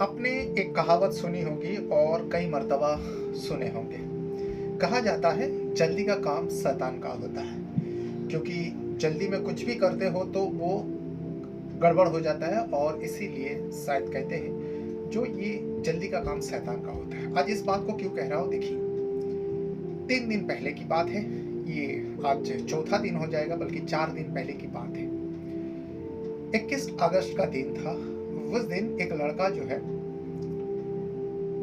आपने एक कहावत सुनी होगी और कई मर्तबा सुने होंगे। कहा जाता है जल्दी का काम शैतान का होता है, क्योंकि जल्दी में कुछ भी करते हो तो वो गड़बड़ हो जाता है और इसीलिए शायद कहते हैं जो ये जल्दी का काम शैतान का होता है। आज इस बात को क्यों कह रहा हूँ देखिए, 3 दिन पहले की बात है। ये आज चौथा दिन हो जाएगा, बल्कि 4 दिन पहले की बात है। 21 अगस्त का दिन था। उस दिन एक लड़का जो है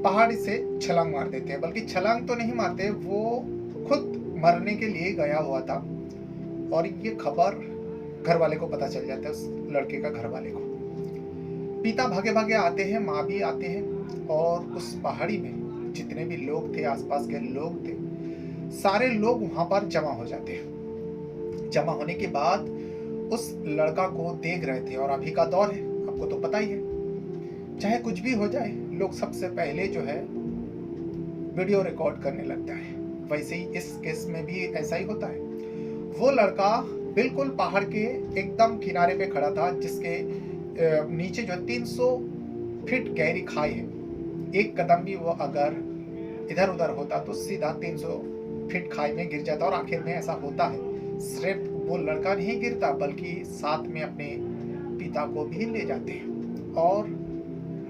पहाड़ से छलांग मार देते हैं, बल्कि छलांग तो नहीं मारते, वो खुद मरने के लिए गया हुआ था। और ये खबर घर वाले को पता चल जाता है, उस लड़के का घर वाले को। पिता भागे भागे आते हैं, माँ भी आते हैं, और उस पहाड़ी में जितने भी लोग थे, आसपास के लोग थे, सारे लोग वहां पर जमा हो जाते हैं। जमा होने के बाद उस लड़का को देख रहे थे, और अभी का दौर है, आपको तो पता ही है, चाहे कुछ भी हो जाए, लोग सबसे पहले जो है वीडियो रिकॉर्ड करने लगता है। वैसे ही इस केस में भी ऐसा ही होता है। वो लड़का बिल्कुल पहाड़ के एकदम किनारे पे खड़ा था, जिसके नीचे जो 300 फीट गहरी खाई है। एक कदम भी वो अगर इधर उधर होता तो सीधा 300 फीट खाई में गिर जाता। और आखिर में ऐसा होता है, सिर्फ वो लड़का नहीं गिरता, बल्कि साथ में अपने पिता को भी ले जाते हैं और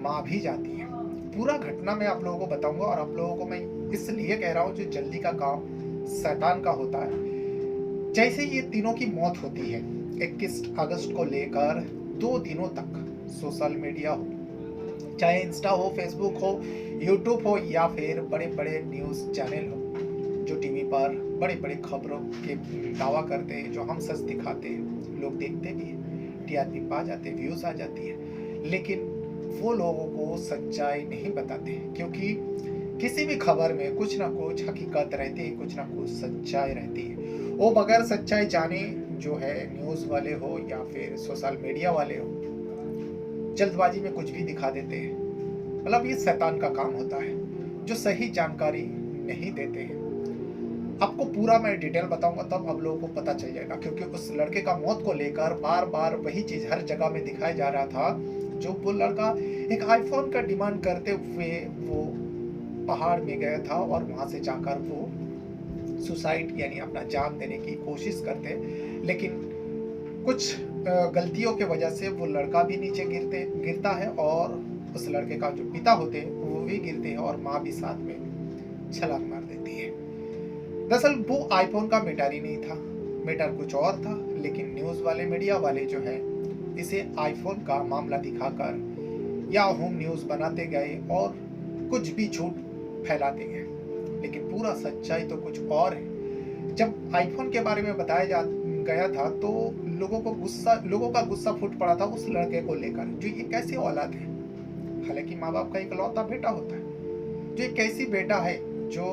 माँ भी जाती है। पूरा घटना मैं आप लोगों को बताऊंगा, और आप लोगों को मैं इसलिए कह रहा हूँ जो जल्दी का काम शैतान का होता है। जैसे ये तीनों की मौत होती है 21 अगस्त को लेकर 2 दिनों तक सोशल मीडिया हो, चाहे इंस्टा हो, फेसबुक हो, यूट्यूब हो, या फिर बड़े बड़े न्यूज़ चैनल हो जो टीवी पर बड़े बड़े खबरों के दावा करते हैं, जो हम सच दिखाते हैं, लोग देखते भी हैं, टीआरपी पा जाते हैं, व्यूज़ आ जाती है, लेकिन वो लोगों को सच्चाई नहीं बताते, क्योंकि किसी भी खबर में कुछ ना कुछ हकीकत रहती है, कुछ ना कुछ सच्चाई रहती है। वो बगैर सच्चाई जाने जो है न्यूज़ वाले हो या फिर सोशल मीडिया वाले हो, जल्दबाजी में कुछ भी दिखा देते हैं। मतलब ये शैतान का काम होता है, जो सही जानकारी नहीं देते हैं। आपको पूरा मैं डिटेल बताऊंगा, तब आप लोगों को पता चल जाएगा, क्योंकि उस लड़के का मौत को लेकर बार बार वही चीज़ हर जगह में दिखाया जा रहा था। जो वो लड़का एक आईफोन का डिमांड करते हुए वो पहाड़ में गया था, और वहां से जाकर वो सुसाइड यानी अपना जान देने की कोशिश करते, लेकिन कुछ गलतियों के वजह से वो लड़का भी नीचे गिरता है, और उस लड़के का जो पिता होते हैं वो भी गिरते हैं, और माँ भी साथ में छलांग मार देती है। दरअसल वो आईफोन का मैटर ही नहीं था, मैटर कुछ और था, लेकिन न्यूज़ वाले, मीडिया वाले जो है इसे आईफोन का मामला दिखाकर या होम न्यूज़ बनाते गए और कुछ भी झूठ फैलाते गए, लेकिन पूरा सच्चाई तो कुछ और है। जब आईफोन के बारे में बताया गया था तो लोगों का गुस्सा फूट पड़ा था उस लड़के को लेकर, जो ये कैसी औलाद है। हालांकि माँ बाप का इकलौता बेटा होता है, जो एक ऐसी बेटा है जो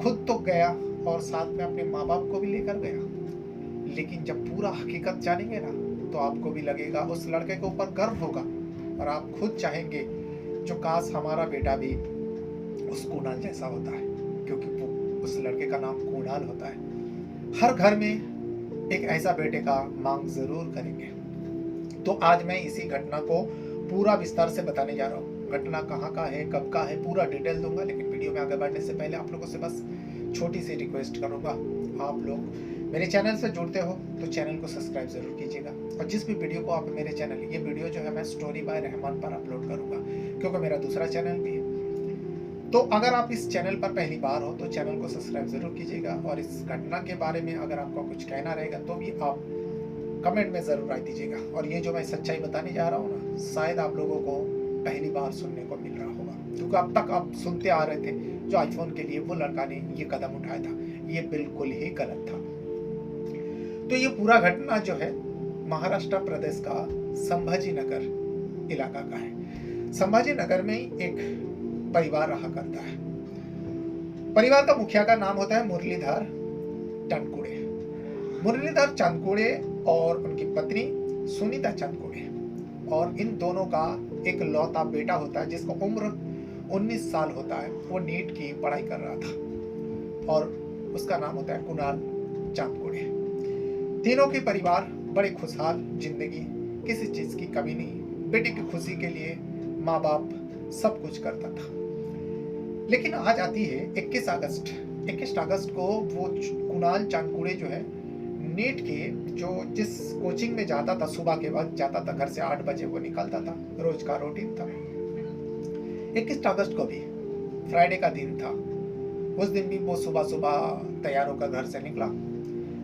खुद तो गया और साथ में अपने माँ बाप को भी लेकर गया, लेकिन जब पूरा हकीकत जानेंगे ना तो आपको भी लगेगा, उस लड़के के ऊपर गर्व होगा, और आप खुद चाहेंगे जो काश हमारा बेटा भी उस कुणाल जैसा होता है, क्योंकि वो उस लड़के का नाम कुणाल होता है। हर घर में एक ऐसा बेटे का मांग जरूर करेंगे। तो आज मैं इसी घटना को पूरा विस्तार से बताने जा रहा हूँ। घटना कहाँ का है, कब का है, पूरा डिटेल दूंगा, लेकिन वीडियो में आगे बढ़ने से पहले आप लोगों से बस छोटी सी रिक्वेस्ट करूंगा, आप लोग मेरे चैनल से जुड़ते हो तो चैनल को सब्सक्राइब जरूर कीजिएगा। और जिस भी वीडियो को आप मेरे चैनल, ये वीडियो जो है मैं स्टोरी बाय रहमान पर अपलोड करूंगा, क्योंकि मेरा दूसरा चैनल भी है। तो अगर आप इस चैनल पर पहली बार हो तो चैनल को सब्सक्राइब जरूर कीजिएगा, और इस घटना के बारे में अगर आपको कुछ कहना रहेगा तो भी आप कमेंट में ज़रूर राय दीजिएगा। और ये जो मैं सच्चाई बताने जा रहा हूँ ना, शायद आप लोगों को पहली बार सुनने को मिल रहा होगा, क्योंकि अब तक आप सुनते आ रहे थे जो आईफोन के लिए वो लड़का ने ये कदम उठाया था, ये बिल्कुल ही गलत था। तो ये पूरा घटना जो है महाराष्ट्र प्रदेश का संभाजी नगर इलाका का है। संभाजी नगर में एक परिवार रहा करता है। परिवार का मुखिया का नाम होता है मुरलीधर चांदकुड़े। मुरलीधर चांदकुड़े और उनकी पत्नी सुनीता चांदकुड़े, और इन दोनों का एक लौता बेटा होता है जिसका उम्र 19 साल होता है। वो नीट की पढ़ाई कर रहा था, और उसका नाम होता है कुणाल चांदकुड़े। तीनों के परिवार बड़े खुशहाल जिंदगी, किसी चीज की कमी नहीं। बेटे की खुशी के लिए माँ बाप सब कुछ करता था। लेकिन आज आती है 21 अगस्त। 21 अगस्त को वो कुणाल चांदकुड़े जो है नीट के जो जिस कोचिंग में जाता था, सुबह के वक्त जाता था, घर से 8 बजे वो निकलता था, रोज का रूटीन था। 21 अगस्त को भी फ्राइडे का दिन था। उस दिन भी वो सुबह सुबह तैयार होकर घर से निकला।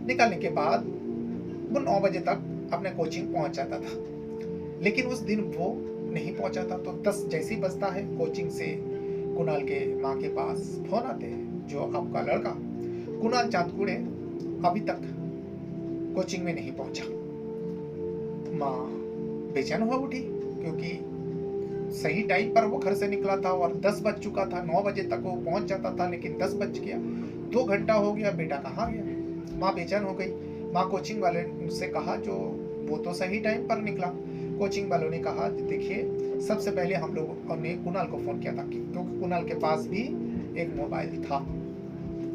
निकलने के बाद वो 9 बजे तक अपने कोचिंग पहुंच जाता था। लेकिन उस दिन वो नहीं पहुंचा था। तो 10 जैसे ही बजता है, कोचिंग से कुणाल के माँ के पास फोन आते हैं, जो आपका लड़का कुणाल चांदकुड़े अभी तक कोचिंग में नहीं पहुंचा। माँ बेचैन हुआ उठी, क्योंकि सही टाइम पर वो घर से निकला था और 10 बज चुका था। 9 बजे तक वो पहुंच जाता था, लेकिन 10 बज गया, 2 घंटा हो गया, बेटा कहाँ गया। माँ बेचैन हो गई। माँ कोचिंग वाले से कहा, जो वो तो सही टाइम पर निकला। कोचिंग वालों ने कहा, देखिए सबसे पहले हम लोगों ने कुणाल को फोन किया था, क्योंकि कुणाल के पास भी एक मोबाइल था।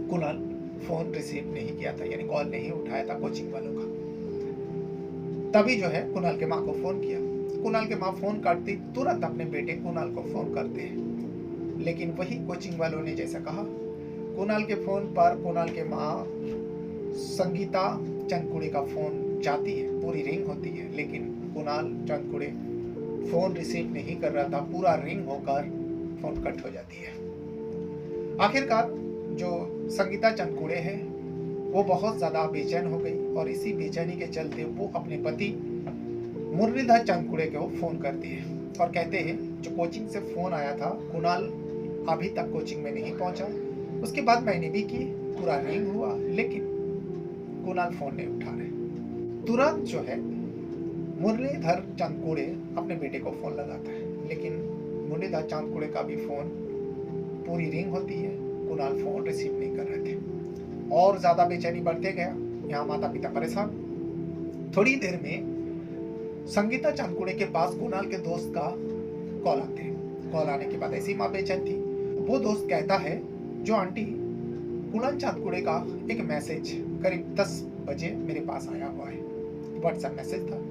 कुणाल फोन रिसीव नहीं किया था, यानी कॉल नहीं उठाया था कोचिंग वालों का। तभी जो है कुणाल के माँ को फोन किया। कुणाल के माँ फोन काटती तुरंत अपने बेटे कुणाल को फोन करते हैं। लेकिन वही कोचिंग वालों ने जैसा कहा, कुणाल के फोन पर कुणाल के माँ संगीता चांदकुड़े का फोन जाती है, पूरी रिंग होती है, लेकिन कुणाल चांदकुड़े फोन रिसीव नहीं कर रहा था। पूरा रिंग होकर फोन कट हो जाती है। आखिरकार जो संगीता चांदकुड़े है वो बहुत ज्यादा बेचैन हो गई, और इसी बेचैनी के चलते वो अपने पति मुरलीधर चांदकुड़े को फोन करती है और कहते हैं, जो कोचिंग से फोन आया था, कुणाल अभी तक कोचिंग में नहीं पहुंचा। उसके बाद मैंने भी की, पूरा रिंग हुआ, लेकिन कुणाल फोन नहीं उठा रहे। तुरंत जो है मुरलीधर चांदकुड़े अपने बेटे को फोन लगाता है, लेकिन मुरलीधर चांदकुड़े का भी फोन पूरी रिंग होती है, कुणाल फोन रिसीव नहीं कर रहे थे। और ज्यादा बेचैनी बढ़ते गया। यहाँ माता पिता परेशान। थोड़ी देर में संगीता चांदकुड़े के पास कुणाल के दोस्त का कॉल आते हैं। कॉल आने के बाद ऐसी माँ बेचैन थी। वो दोस्त कहता है, जो आंटी, कुणाल चांदकुड़े का एक मैसेज करीब 10 बजे मेरे पास आया हुआ है, व्हाट्सएप मैसेज था।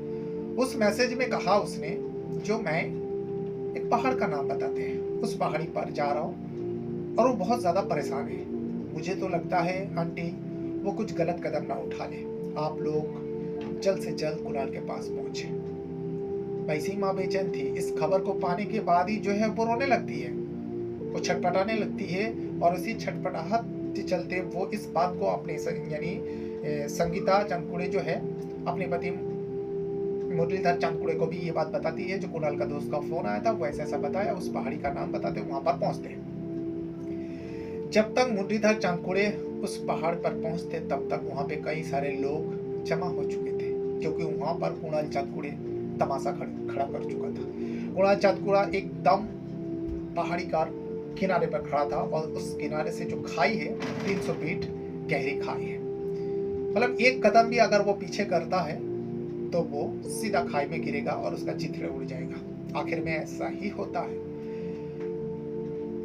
उस मैसेज में कहा उसने, जो मैं एक पहाड़ का नाम बताते हैं, उस पहाड़ी पर जा रहा हूँ और वो बहुत ज्यादा परेशान है। मुझे तो लगता है आंटी वो कुछ गलत कदम ना उठा ले। आप लोग जल्द से जल्द कुणाल के पास पहुंचे। वैसी माँ बेचैन थी। इस खबर को पाने के बाद ही जो है वो रोने लगती है, वो छटपटाने लगती है, और उसी छटपटाहट के चलते वो इस बात को अपने यानी संगीता चांदकुड़े जो है अपने पति मुरलीधर चांदकुड़े को भी ये बात बताती है, जो कुणाल का दोस्त का फोन आया था, वो ऐसा ऐसा बताया, उस पहाड़ी का नाम बताते, वहां पर पहुंचते हैं। जब तक मुरलीधर चांदकुड़े उस पहाड़ पर पहुंचते, तब तक वहां पे कई सारे लोग जमा हो चुके थे, क्योंकि वहां पर कुणाल चांदकुड़े तमाशा खड़ा कर चुका था। कुणाल चांदकुड़ा एकदम पहाड़ी का किनारे पर खड़ा था, और उस किनारे से जो खाई है 300 फीट गहरी खाई है। मतलब एक कदम भी अगर वो पीछे करता है तो वो सीधा खाई में गिरेगा और उसका चित्र उड़ जाएगा। आखिर में ऐसा ही होता है।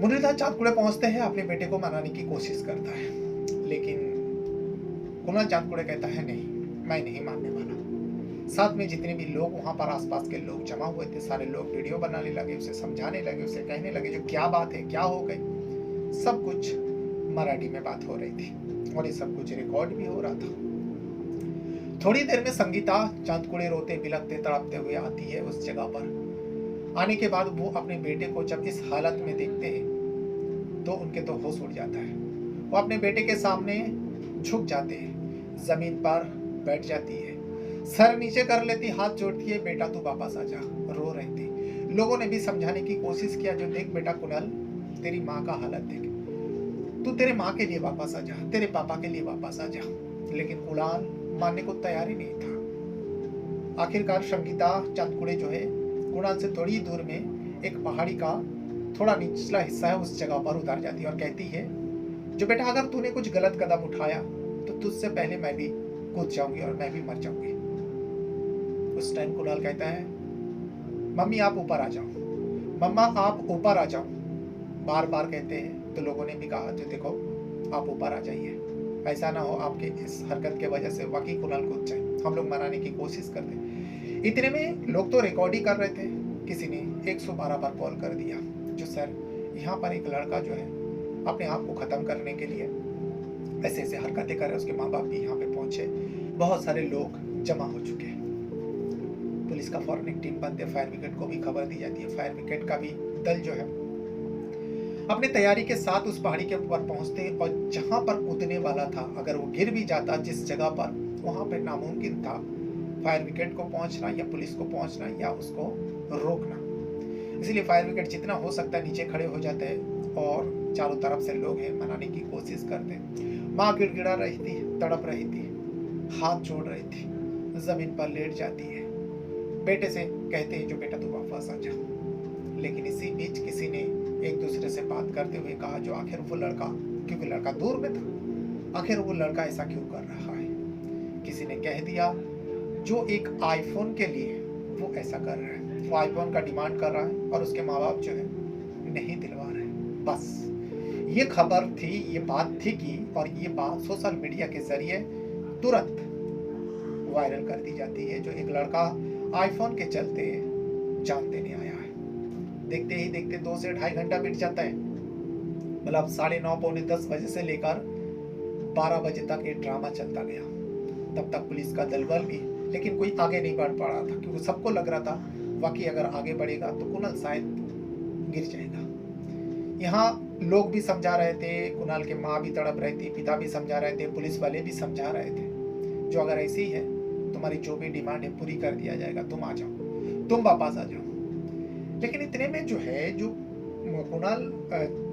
मुरलीधर चांदकुड़े पहुंचते हैं, अपने बेटे को मनाने की कोशिश करता है, लेकिन कुणाल चांदकुड़े कहता है, नहीं, मैं नहीं मानने वाला। साथ में जितने भी लोग वहां पर आसपास के लोग जमा हुए थे, सारे लोग वीडियो बनाने लगे, उसे समझाने लगे, उसे कहने लगे, जो क्या बात है, क्या हो गई। सब कुछ मराठी में बात हो रही थी, और ये सब कुछ रिकॉर्ड भी हो रहा था। थोड़ी देर में संगीता चांदकुड़े रोते बिलखते तड़पते हुए आती है उस जगह पर। आने के बाद वो अपने बेटे को जब इस हालत में देखते हैं तो उनके तो होश उड़ जाता है। वो अपने बेटे के सामने झुक जाते हैं, जमीन पर बैठ जाती है, सर नीचे कर लेती, हाथ जोड़ती है, बेटा तू वापस आ जा। रो रही थी। लोगों ने भी समझाने की कोशिश किया, जो देख बेटा कुणाल, तेरी माँ का हालत देख, तू तेरे माँ के लिए वापस आ जा, तेरे पापा के लिए वापस आ जा। लेकिन कुणाल मानने को तैयार ही नहीं था। आखिरकार संगीता चांदकुड़े जो है कुणाल से थोड़ी दूर में एक पहाड़ी का थोड़ा निचला हिस्सा है, उस जगह पर उतर जाती है और कहती है, जो बेटा अगर तूने कुछ गलत कदम उठाया तो तुझसे पहले मैं भी कूद जाऊंगी और मैं भी मर जाऊंगी। उस टाइम कुणाल कहता है, मम्मी आप ऊपर आ जाओ, मम्मा आप ऊपर आ जाओ। बार बार कहते हैं तो लोगों ने भी कहा, जो देखो आप ऊपर आ जाइए, ऐसा ना हो आपके इस हरकत के वजह से वाकई कुणाल कूद जाए। हम लोग मनाने की कोशिश करते। इतने में लोग तो रिकॉर्ड ही कर रहे थे, किसी ने 112 बार कॉल कर दिया जो सर यहाँ पर एक लड़का जो है अपने आप को ख़त्म करने के लिए ऐसे ऐसे हरकतें कर रहे हैं। उसके माँ बाप भी यहाँ पे पहुँचे, बहुत सारे लोग जमा हो चुके हैं। पुलिस का फौरन एक टीम बनती है, फायर ब्रिगेड को भी खबर दी जाती है। फायर ब्रिगेड का भी दल जो है अपने तैयारी के साथ उस पहाड़ी के ऊपर पहुंचते और जहां पर कूदने वाला था अगर वो गिर भी जाता जिस जगह पर, वहां पर नामुमकिन था फायर ब्रिगेड को पहुंचना या पुलिस को पहुंचना या उसको रोकना। इसलिए फायर ब्रिगेड जितना हो सकता है नीचे खड़े हो जाते हैं और चारों तरफ से लोग हैं मनाने की कोशिश करते हैं। माँ गिड़गिड़ा रही थी, तड़प रही थी, हाथ जोड़ रही थी, जमीन पर लेट जाती है। बेटे से कहते हैं जो बेटा तू वापस आ जा। लेकिन इसी बीच किसी ने एक दूसरे से बात करते हुए कहा जो आखिर वो लड़का, क्योंकि लड़का दूर में था, आखिर वो लड़का ऐसा क्यों कर रहा है। किसी ने कह दिया जो एक आईफोन के लिए वो ऐसा कर रहा है, वो आईफोन का डिमांड कर रहा है और उसके माँ बाप जो है नहीं दिलवा रहे। बस ये खबर थी, ये बात थी कि, और ये बात सोशल मीडिया के जरिए तुरंत वायरल कर दी जाती है जो एक लड़का आईफोन के चलते जान देने आया है। देखते ही देखते 2 से 2.5 घंटा बीत जाता है। मतलब 9:30 पौने 10 बजे से लेकर 12 बजे तक ये ड्रामा चलता गया। तब तक पुलिस का दलबल भी, लेकिन कोई आगे नहीं बढ़ पा रहा था क्योंकि सबको लग रहा था वाकई अगर आगे बढ़ेगा तो कुणाल शायद गिर जाएगा। यहाँ लोग भी समझा रहे थे, कुणाल के माँ भी तड़प रही थी, पिता भी समझा रहे थे, पुलिस वाले भी समझा रहे थे जो अगर ऐसी है तुम्हारी जो भी डिमांड है पूरी कर दिया जाएगा, तुम आ जाओ, तुम वापस आ जाओ। लेकिन इतने में जो है जो कुणाल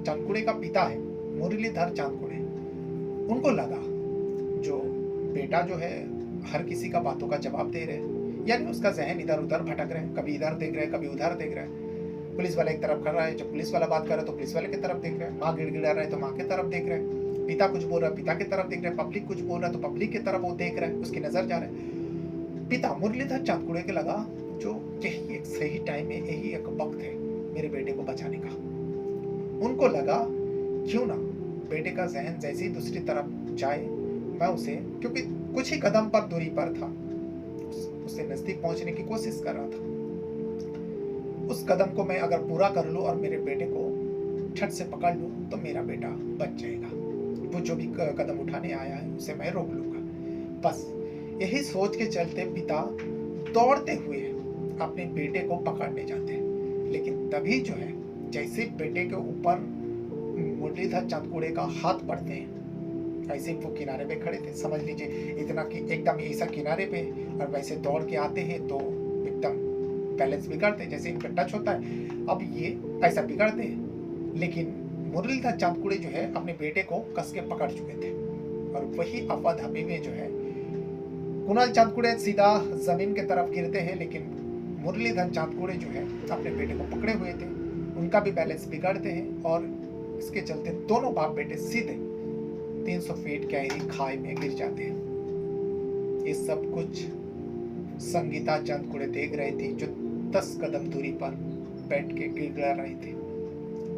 चांदकुड़े का पिता है, मुरलीधर चांदकुड़े, उनको लगा जो बेटा जो है हर किसी का बातों का जवाब दे रहे, यानी उसका जहन इधर उधर भटक रहे, कभी इधर देख रहे कभी उधर देख रहे। पुलिस वाला एक तरफ खड़ा है, जब पुलिस वाला बात कर रहा है तो पुलिस वाले की तरफ देख रहे हैं, माँ गिड़गिड़ा रहा है तो माँ की तरफ देख रहे हैं, पिता कुछ बोल रहा है पिता की तरफ देख रहे हैं, पब्लिक कुछ बोल रहा है तो पब्लिक की तरफ वो देख रहा है, उसकी नजर जा रहा है। पिता मुरलीधर चांदकुड़े के लगा जो यही एक सही टाइम है, यही एक वक्त है मेरे बेटे को बचाने का। उनको लगा क्यों ना बेटे का जहन जैसे ही दूसरी तरफ जाए मैं उसे, क्योंकि कुछ ही कदम पर दूरी पर था, उससे नजदीक पहुंचने की कोशिश कर रहा था। उस कदम को मैं अगर पूरा कर लूं और मेरे बेटे को झट से पकड़ लूं तो मेरा बेटा बच जाएगा। वो जो भी कदम उठाने आया है उसे मैं रोक लूंगा। बस यही सोच के चलते पिता दौड़ते हुए अपने बेटे को पकड़ने जाते हैं। लेकिन तभी जो है जैसे बेटे के ऊपर मुरलीधर चांदकुड़े का हाथ पड़ते हैं, ऐसे वो किनारे पे खड़े थे, समझ लीजिए इतना कि एकदम ऐसा किनारे पे, और वैसे दौड़ के आते हैं तो एकदम बैलेंस बिगड़ते हैं, जैसे इनका टच होता है अब ये ऐसा बिगड़ते हैं। लेकिन मुरलीधर चांदकुड़े जो है अपने बेटे को कस के पकड़ चुके थे और वही आपाधापी में जो है कुणाल चांदकुड़े सीधा जमीन की तरफ गिरते हैं, लेकिन मुरलीधर चांदकुड़े जो है अपने बेटे को पकड़े हुए थे, उनका भी बैलेंस बिगड़ते हैं और इसके चलते दोनों बाप बेटे सीधे 300 फीट गहरी खाई में गिर जाते हैं। ये सब कुछ संगीता चांदकुड़े देख रही थी जो 10 कदम दूरी पर बैठ के गिड़गिड़ा रही थी।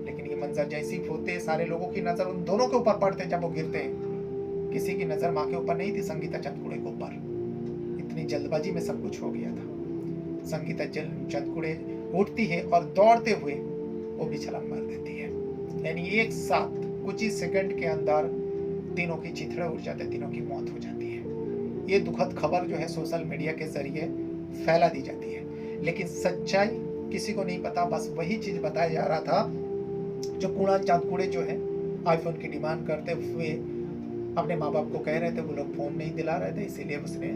लेकिन ये मंजर जैसे ही होते सारे लोगों की नजर उन दोनों के ऊपर पड़ते जब वो गिरते हैं। किसी की नजर माँ के ऊपर नहीं थी, संगीता चांदकुड़े के ऊपर। इतनी जल्दबाजी में सब कुछ हो गया था। संगीता चांदकुड़े उठती है और दौड़ते हुए वो भी छलांग मार देती है। यानी एक साथ कुछ ही सेकंड के अंदर तीनों की चिथड़े उड़ जाते, तीनों की मौत हो जाती है। ये दुखद खबर जो है सोशल मीडिया के जरिए फैला दी जाती है, लेकिन सच्चाई किसी को नहीं पता। बस वही चीज बताया जा रहा था जो कुणाल चांदकुड़े जो है आईफोन की डिमांड करते हुए अपने माँ बाप को कह रहे थे, वो लोग फोन नहीं दिला रहे थे, इसीलिए उसने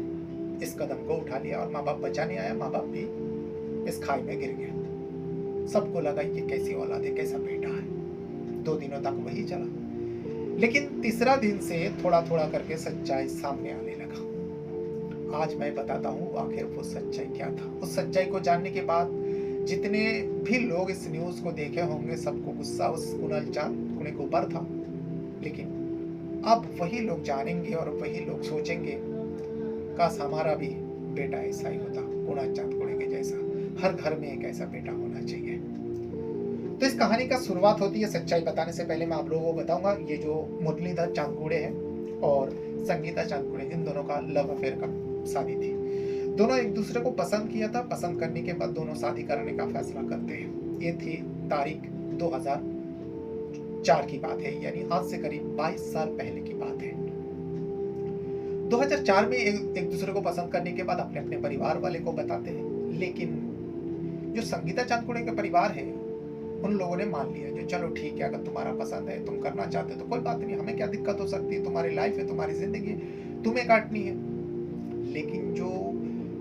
इस कदम को उठा लिया और माँ बाप बचाने आया, माँ बाप भी इस खाई में गिर गए। सबको लगा ये कैसी औलाद है, कैसा बेटा है। 2 दिनों तक वही चला, लेकिन तीसरा दिन से थोड़ा थोड़ा करके सच्चाई सामने आने लगा। आज मैं बताता हूँ आखिर वो सच्चाई क्या था। उस सच्चाई को जानने के बाद जितने भी लोग इस न्यूज को देखे होंगे सबको गुस्सा उस कुणाल चांदकुड़े के ऊपर था, लेकिन अब वही लोग जानेंगे और वही लोग सोचेंगे काश हमारा भी बेटा ऐसा ही होता, कुणाल चांदकुड़े के जैसा। हर घर में एक ऐसा बेटा होना चाहिए। तो इस कहानी का शुरुआत होती है सच्चाई बताने से पहले मैं आप लोगों को बताऊंगा ये जो मुरलीधर चांदकुड़े हैं और संगीता चांदकुड़े, इन दोनों का लव अफेयर का शादी थी। दोनों एक दूसरे को पसंद किया था। पसंद करने के बाद दोनों शादी करने का फैसला करते हैं। ये थी तारीख 2004 की बात है, यानी आज से करीब 22 साल पहले की बात है। 2004 में एक दूसरे को पसंद करने के बाद अपने अपने परिवार वाले को बताते हैं, लेकिन जो संगीता चांदकुड़े का परिवार है उन लोगों ने मान लिया, जो चलो ठीक है, अगर तुम्हारा पसंद है, तुम करना चाहते हो तो कोई बात नहीं, हमें क्या दिक्कत हो सकती है, तुम्हारी लाइफ है, तुम्हारी जिंदगी है, तुम्हें काटनी है। लेकिन जो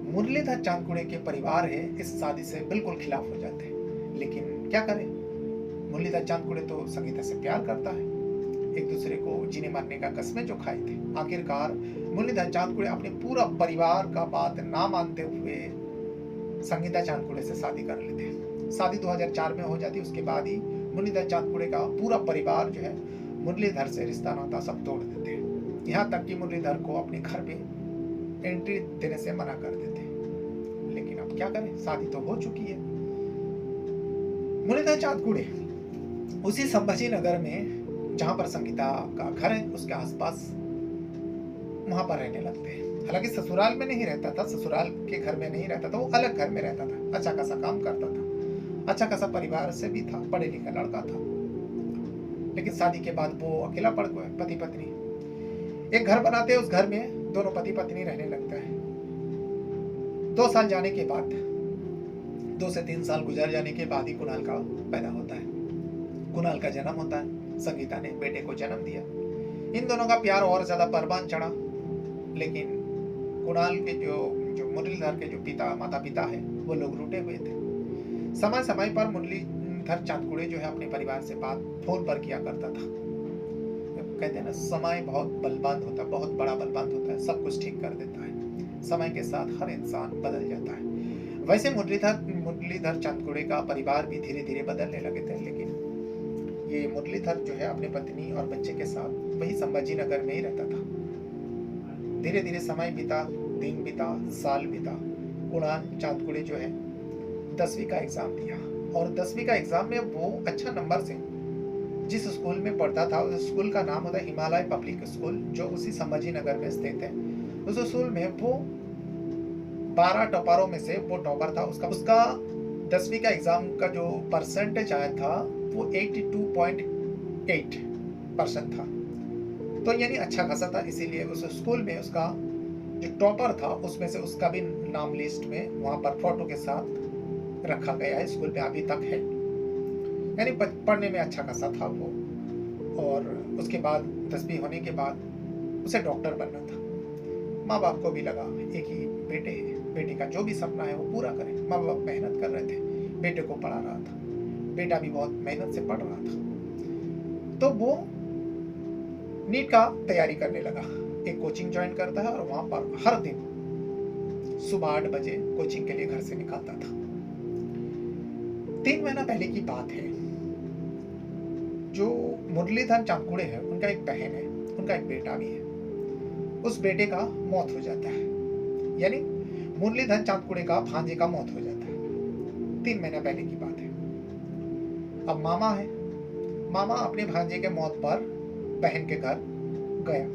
मुरलीधर चांदकुड़े के परिवार है इस शादी से बिल्कुल खिलाफ हो जाते हैं। लेकिन क्या करें, मुरलीधर चांदकुड़े तो संगीता से प्यार करता है, एक दूसरे को जीने मरने का कस्में जो खाए थे। आखिरकार मुरलीधर चांदकुड़े अपने पूरा परिवार का बात ना मानते हुए संगीता चांदकुड़े से शादी कर लेते हैं। शादी 2004 में हो जाती है। उसके बाद ही मुरलीधर चांदकुड़े का पूरा परिवार जो है मुरलीधर से रिश्ता नाता सब तोड़ देते हैं। यहाँ तक कि मुरलीधर को अपने घर पे एंट्री देने से मना कर देते हैं। लेकिन अब क्या करें, शादी तो हो चुकी है। मुरलीधर चांदकुड़े उसी संभाजी नगर में जहां पर संगीता का घर है उसके आसपास वहां पर रहने लगते हैं। हालांकि ससुराल में नहीं रहता था, ससुराल के घर में नहीं रहता था, वो अलग घर में रहता था। अच्छा खासा काम करता था, अच्छा खासा परिवार से भी था, पढ़े लिखा लड़का था। लेकिन शादी के बाद वो अकेला पड़ गया। पति पत्नी एक घर बनाते हैं, उस घर में दोनों पति पत्नी रहने लगता है। 2 साल जाने के बाद, 2 से 3 साल गुजर जाने के बाद ही कुणाल का पैदा होता है, कुणाल का जन्म होता है। संगीता ने बेटे को जन्म दिया। इन दोनों का प्यार और ज्यादा परवान चढ़ा। लेकिन कुणाल के जो मुरलीधर के जो माता पिता है वो लोग रूठे हुए थे। समय समय पर मुरलीधर चांदकुड़े जो है अपने परिवार से बात फोन पर किया करता था। कहते हैं ना, समय बहुत बलवान होता है, बहुत बड़ा बलवान होता है, सब कुछ ठीक कर देता है। समय के साथ हर इंसान बदल जाता है। वैसे मुरलीधर चांदकुड़े का परिवार भी धीरे धीरे बदलने लगे थे। लेकिन ये मुरलीधर जो है अपनी पत्नी और बच्चे के साथ वही संभाजी नगर में ही रहता था। धीरे धीरे समय बीता, दिन बीता, साल बीता। कुणाल चांदकुड़े जो है 10वीं का एग्जाम दिया और 10वीं का एग्जाम में वो अच्छा नंबर से जिस स्कूल में पढ़ता था, उस स्कूल का नाम होता है हिमालय पब्लिक स्कूल, जो उसी संभाजी नगर में स्थित है। उस स्कूल में वो 12 टॉपरों में से वो टॉपर था। उसका 10वीं का एग्जाम का जो परसेंटेज आया था वो 82.8% था। तो यानी अच्छा खासा था। इसीलिए उस स्कूल में उसका जो टॉपर था उसमें से उसका भी नाम लिस्ट में वहां पर फोटो के साथ रखा गया है, स्कूल में अभी तक है। यानी पढ़ने में अच्छा खासा था वो। और उसके बाद 10वीं होने के बाद उसे डॉक्टर बनना था। माँ बाप को भी लगा एक ही बेटे है, बेटे का जो भी सपना है वो पूरा करें। माँ बाप मेहनत कर रहे थे, बेटे को पढ़ा रहा था, बेटा भी बहुत मेहनत से पढ़ रहा था। तो वो नीट का तैयारी करने लगा। एक कोचिंग ज्वाइन करता है और वहां पर हर दिन सुबह 8 बजे कोचिंग के लिए घर से निकलता था। 3 महीना पहले की बात है। जो मुरलीधर चांदकुड़े है उनका एक बहन है, उनका एक बेटा भी है। उस बेटे का मौत हो जाता है, यानी मुरलीधर चांदकुड़े का भांजे का मौत हो जाता है। 3 महीना पहले की बात है। अब मामा है, मामा अपने भांजे के मौत पर बहन के घर गया।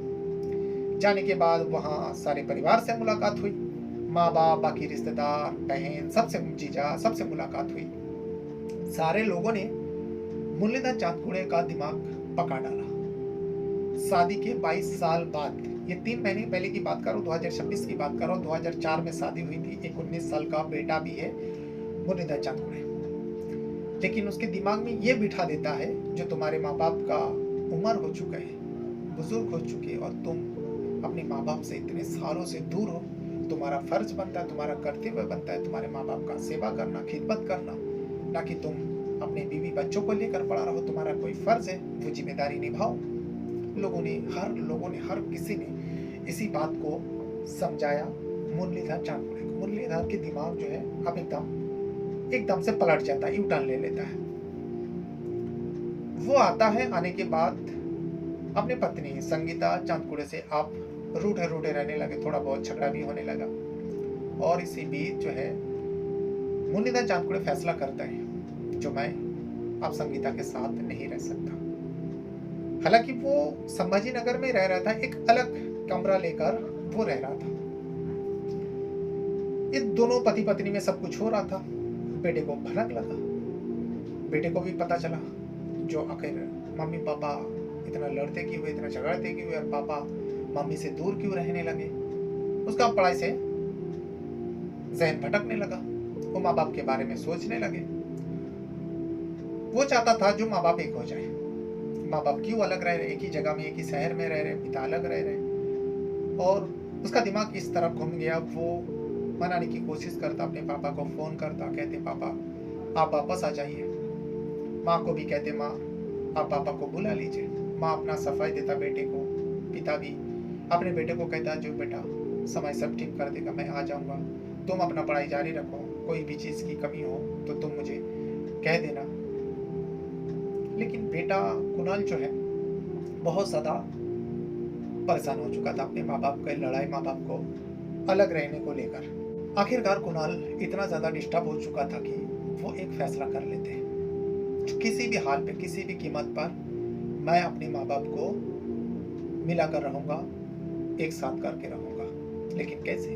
जाने के बाद वहां सारे परिवार से मुलाकात हुई, माँ बाप, बाकी रिश्तेदार, बहन, सबसे जीजा, सबसे मुलाकात हुई। सारे लोगों ने मुरलीधर चांदकुड़े का दिमाग पका डाला। शादी के 22 साल बाद, ये 3 महीने पहले की बात करो, 2026 की बात करो, 2004 में शादी हुई थी। एक 19 साल का बेटा भी है मुरलीधर चांदकुड़े। लेकिन उसके दिमाग में ये बिठा देता है, जो तुम्हारे माँ बाप का उम्र हो चुका है, बुजुर्ग हो चुके, और तुम अपने माँ बाप से इतने सालों से दूर हो, तुम्हारा फर्ज बनता है, तुम्हारा कर्तव्य बनता है तुम्हारे माँ बाप का सेवा करना, खिदमत करना, ना कि तुम अपने बीवी बच्चों को लेकर पड़ा रहो। तुम्हारा कोई फर्ज है, वो जिम्मेदारी निभाओ। लोगों ने हर किसी ने इसी बात को समझाया मुरलीधर चांदकुड़े को। मुरलीधर के दिमाग जो है अब एकदम से पलट जाता है, यू टर्न ले लेता है। वो आता है, आने के बाद अपने पत्नी संगीता चांदकुड़े से आप रूठे रहने लगे, थोड़ा बहुत झगड़ा भी होने लगा। और इसी बीच जो है मुरलीधर चांदकुड़े फैसला करता है, जो मैं अब संगीता के साथ नहीं रह सकता। हालांकि वो संभाजी नगर में रह रहा था, एक अलग कमरा लेकर वो रह रहा था। ये दोनों पति पत्नी में सब कुछ हो रहा था। बेटे को भनक लगा, बेटे को भी पता चला जो आखिर मम्मी पापा इतना लड़ते क्यों हुए, इतना झगड़ते क्यों हुए, और पापा मम्मी से दूर क्यों रहने लगे। उसका पढ़ाई से जहन भटकने लगा, वो माँ बाप के बारे में सोचने लगे। वो चाहता था जो माँ बाप एक हो जाए। माँ बाप क्यों अलग रह रहे, एक ही जगह में एक ही शहर में रह रहे, पिता अलग रह रहे, और उसका दिमाग इस तरफ घूम गया। वो मनाने की कोशिश करता, अपने पापा को फोन करता, कहते पापा आप वापस आ जाइए। माँ को भी कहते माँ आप पापा को बुला लीजिए। माँ अपना सफाई देता बेटे को, पिता भी अपने बेटे को कहता जो बेटा समय सब ठीक कर देगा, मैं आ जाऊंगा, तुम अपना पढ़ाई जारी रखो, कोई भी चीज की कमी हो तो तुम मुझे कह देना। लेकिन बेटा कुणाल जो है बहुत ज्यादा परेशान हो चुका था अपने माँ बाप के लड़ाई, माँ बाप को अलग रहने को लेकर। आखिरकार कुणाल इतना ज्यादा डिस्टर्ब हो चुका था कि वो एक फैसला कर लेते हैं, किसी भी हाल पे किसी भी कीमत पर मैं अपने माँ बाप को मिलाकर रहूंगा, एक साथ करके रहूंगा। लेकिन कैसे?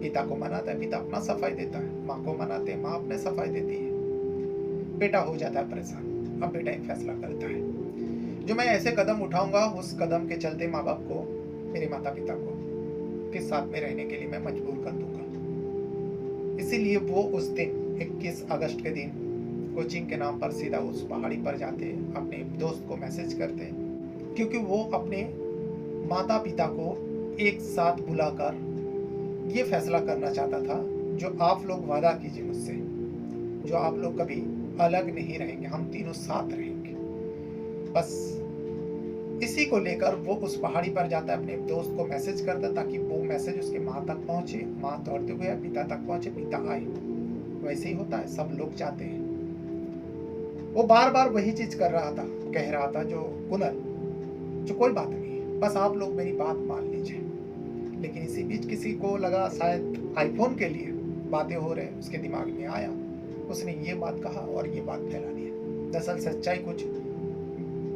पिता को मनाता है, पिता अपना सफाई देता है, माँ को मनाते हैं, माँ अपने सफाई देती है। बेटा हो जाता है परेशान। अब बेटा एक फैसला करता है जो मैं ऐसे कदम उठाऊंगा, उस कदम के चलते माँ बाप को, मेरे माता पिता को के साथ में रहने के लिए मैं मजबूर कर दूंगा। इसीलिए वो उस दिन 21 अगस्त के दिन कोचिंग के नाम पर सीधा उस पहाड़ी पर जाते, अपने दोस्त को मैसेज करते, क्योंकि वो अपने माता पिता को एक साथ बुलाकर ये फैसला करना चाहता था जो आप लोग वादा कीजिए मुझसे, जो आप लोग कभी अलग नहीं रहेंगे, हम तीनों साथ रहेंगे। बस इसी को लेकर वो उस पहाड़ी पर जाता है, अपने दोस्त को मैसेज करता ताकि वो मैसेज उसके माँ तक पहुंचे, माँ दौड़ते हुए पिता तक पहुंचे, पिता आए। वैसे ही होता है, सब लोग चाहते हैं। वो बार बार वही चीज कर रहा था, कह रहा था जो कुणाल जो कोई बात नहीं है, बस आप लोग मेरी बात मान लीजिए। लेकिन इसी बीच किसी को लगा शायद आईफोन के लिए बातें हो रहे, उसके दिमाग में आया, उसने ये बात कहा और ये बात फैला दी। दरअसल सच्चाई कुछ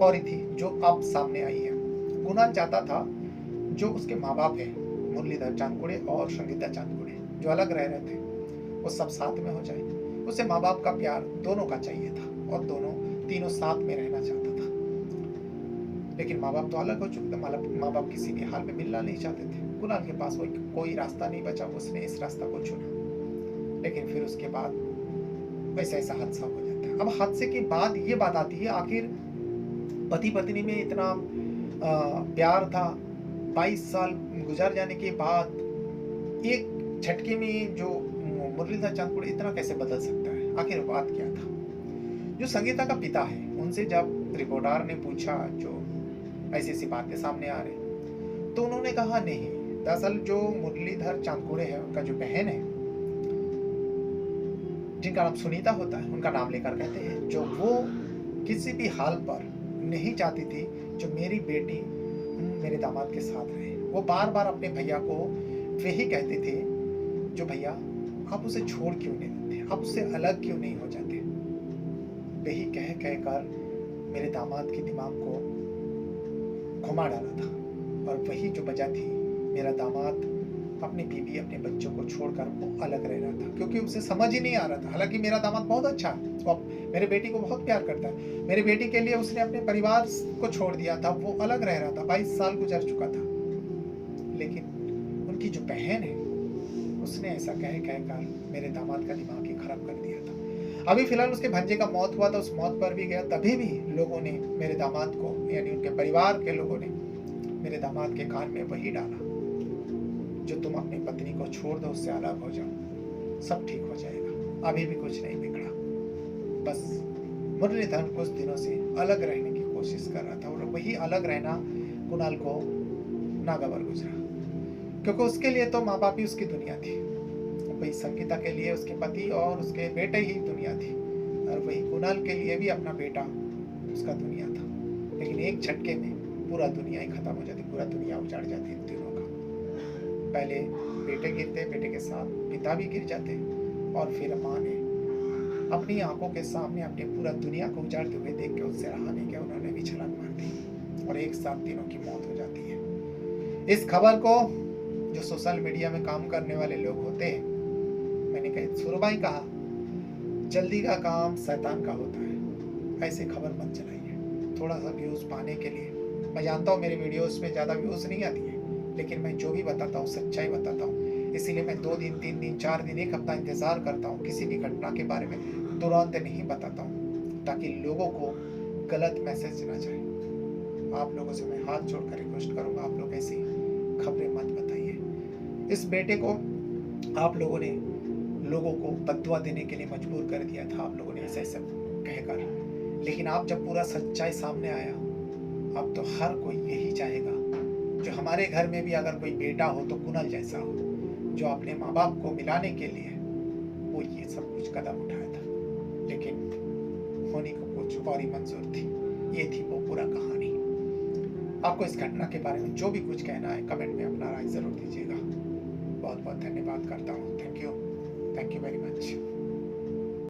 और ही थी जो अब सामने आई है। कुणाल चाहता था जो उसके माँ बाप है, मुरलीधर चांदकुड़े और संगीता चांदकुड़े, जो अलग रह रहे थे, वो सब साथ में हो जाए। उसे माँ बाप का प्यार दोनों का चाहिए था और दोनों तीनों साथ में रहना चाहता था। लेकिन माँ बाप तो अलग हो चुके थे, माँ बाप किसी भी हाल में मिलना नहीं चाहते थे। कुणाल के पास कोई रास्ता नहीं बचा, उसने इस रास्ता को चुना। लेकिन फिर उसके बाद वैसा ऐसा हादसा हो जाता है। अब हादसे के बाद ये बात आती है, आखिर पति पत्नी में इतना प्यार था, 22 साल गुजर जाने के बाद एक झटके में जो मुरलीधर चांदकुड़े इतना कैसे बदल सकता है? आखिर बात क्या था? जो संगीता का पिता है, उनसे जब रिपोर्टर ने पूछा जो ऐसी ऐसी बातें सामने आ रही, तो उन्होंने कहा नहीं, दरअसल जो मुरलीधर चांदकुड़े है, उनका जो बहन है जिनका नाम सुनीता होता है, उनका नाम लेकर कहते हैं जो वो किसी भी हाल पर नहीं चाहती थी जो मेरी बेटी मेरे दामाद के साथ रहे। वो बार बार अपने भैया को वही कहते थे जो भैया आप उसे छोड़ क्यों नहीं देते, आप उससे अलग क्यों नहीं हो जाते। वही कह कहकर मेरे दामाद के दिमाग को घुमा डाला था, और वही जो वजह थी मेरा दामाद अपनी बीवी अपने बच्चों को छोड़कर वो अलग रह रहा था, क्योंकि उसे समझ ही नहीं आ रहा था। हालांकि मेरा दामाद बहुत अच्छा है, वो मेरे बेटी को बहुत प्यार करता है, मेरी बेटी के लिए उसने अपने परिवार को छोड़ दिया था, वो अलग रह रहा था, 22 साल गुजर चुका था। लेकिन उनकी जो बहन है उसने ऐसा कह कहकर मेरे दामाद का दिमाग ही खराब कर दिया था। अभी फिलहाल उसके भंजे का मौत हुआ था, उस मौत पर भी गया, तभी भी लोगों ने मेरे दामाद को, यानी उनके परिवार के लोगों ने मेरे दामाद के कान में वही डाला जो तुम अपनी पत्नी को छोड़ दो, उससे अलग हो जाओ, सब ठीक हो जाएगा, अभी भी कुछ नहीं बिगड़ा। बस मुरलीधर कुछ दिनों से अलग रहने की कोशिश कर रहा था, और वही अलग रहना कुणाल को नागवार गुजरा, क्योंकि उसके लिए तो माँ बाप ही उसकी दुनिया थी, वही संगीता के लिए उसके पति और उसके बेटे ही दुनिया थी, और वही कुणाल के लिए भी अपना बेटा उसका दुनिया था। लेकिन एक झटके में पूरा दुनिया ही खत्म हो जाती, पूरा दुनिया उजाड़ जाती इन तीनों का। पहले बेटे गिरते, बेटे के साथ पिता भी गिर जाते, और फिर माँ ने अपनी आंखों के सामने अपनी पूरा दुनिया को उजाड़ते हुए देख के उससे रहा नहीं गया, उन्होंने भी छलांग मार दी और एक साथ तीनों की मौत हो जाती है। इस खबर को जो सोशल मीडिया में काम करने वाले लोग होते हैं मैंने कहा सुरबाई कहा, जल्दी का काम शैतान का होता है, ऐसे खबर मत चलाइए थोड़ा सा व्यूज़ पाने के लिए। मैं जानता हूँ मेरे वीडियोस में ज़्यादा व्यूज़ नहीं आती है, लेकिन मैं जो भी बताता हूँ सच्चाई बताता हूँ, इसीलिए मैं 2 दिन 3 दिन 4 दिन 1 हफ्ता इंतज़ार करता हूँ, किसी भी घटना के बारे में तुरंत नहीं बताता हूँ, ताकि लोगों को गलत मैसेज ना जाए। आप लोगों से मैं हाथ जोड़कर रिक्वेस्ट करूँगा, आप लोग ऐसी खबरें मत बताइए। इस बेटे को आप लोगों ने लोगों को बददुआ देने के लिए मजबूर कर दिया था, आप लोगों ने ऐसे ऐसे कहकर, लेकिन आप जब पूरा सच्चाई सामने आया, अब तो हर कोई यही चाहेगा, जो हमारे घर में भी अगर कोई बेटा हो तो कुनल जैसा हो, जो अपने माँ बाप को मिलाने के लिए वो ये सब कुछ कदम उठाया था, लेकिन होने को कुछ और ही मंजूर थी। ये थी वो पूरा कहानी। आपको इस घटना के बारे में जो भी कुछ कहना है कमेंट में अपना राय ज़रूर दीजिएगा। बहुत बहुत धन्यवाद करता हूँ। Thank you very much.